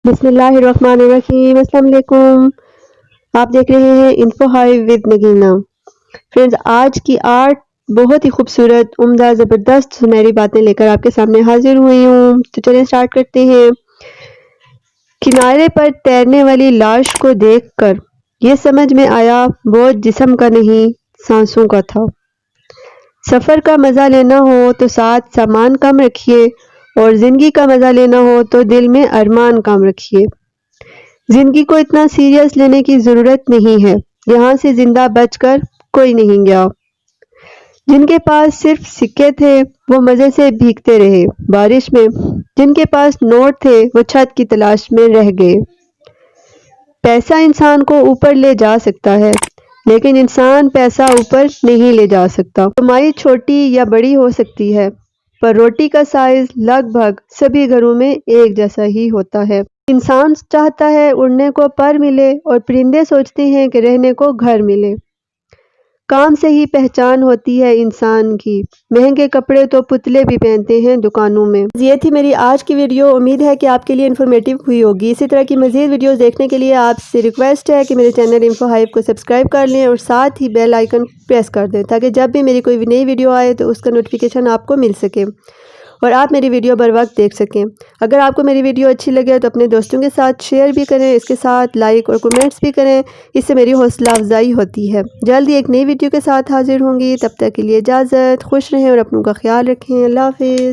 बिस्मिल्लाहिर्रहमानिर्रहीम। अस्सलाम वालेकुम। आप देख रहे हैं info hive with Nagina. Friends, आज की 8 बहुत ही खूबसूरत, उम्दा, ज़बरदस्त सुनहरी बातें लेकर आपके सामने हाजिर हुई हूँ। तो चलिए स्टार्ट करते हैं। किनारे पर तैरने वाली लाश को देखकर ये समझ में आया बोझ जिस्म का नहीं, सांसों का था। सफ़र का मज़ा लेना हो तो साथ सामान कम रखिए, और ज़िंदगी का मज़ा लेना हो तो दिल में अरमान कम रखिए। ज़िंदगी को इतना सीरियस लेने की ज़रूरत नहीं है। यहाँ से ज़िंदा बचकर कोई नहीं गया। जिनके पास सिर्फ सिक्के थे वो मज़े से भीगते रहे बारिश में। जिनके पास नोट थे वो छत की तलाश में रह गए। पैसा इंसान को ऊपर ले जा सकता है, लेकिन इंसान पैसा ऊपर नहीं ले जा सकता। कमाई छोटी या बड़ी हो सकती है, पर रोटी का साइज लगभग सभी घरों में एक जैसा ही होता है। इंसान चाहता है उड़ने को पर मिले, और परिंदे सोचते हैं कि रहने को घर मिले। काम से ही पहचान होती है इंसान की। महंगे कपड़े तो पुतले भी पहनते हैं दुकानों में। ये थी मेरी आज की वीडियो। उम्मीद है कि आपके लिए इन्फॉर्मेटिव हुई होगी। इसी तरह की मज़ीद वीडियोस देखने के लिए आपसे रिक्वेस्ट है कि मेरे चैनल इन्फो हाइव को सब्सक्राइब कर लें, और साथ ही बेल आइकन प्रेस कर दें, ताकि जब भी मेरी कोई नई वीडियो आए तो उसका नोटिफिकेशन आपको मिल सके और आप मेरी वीडियो बर वक्त देख सकें। अगर आपको मेरी वीडियो अच्छी लगे तो अपने दोस्तों के साथ शेयर भी करें, इसके साथ लाइक और कमेंट्स भी करें। इससे मेरी हौसला अफजाई होती है। जल्दी एक नई वीडियो के साथ हाजिर होंगी। तब तक के लिए इजाज़त। खुश रहें और अपनों का ख्याल रखें। अल्लाह हाफ़िज़।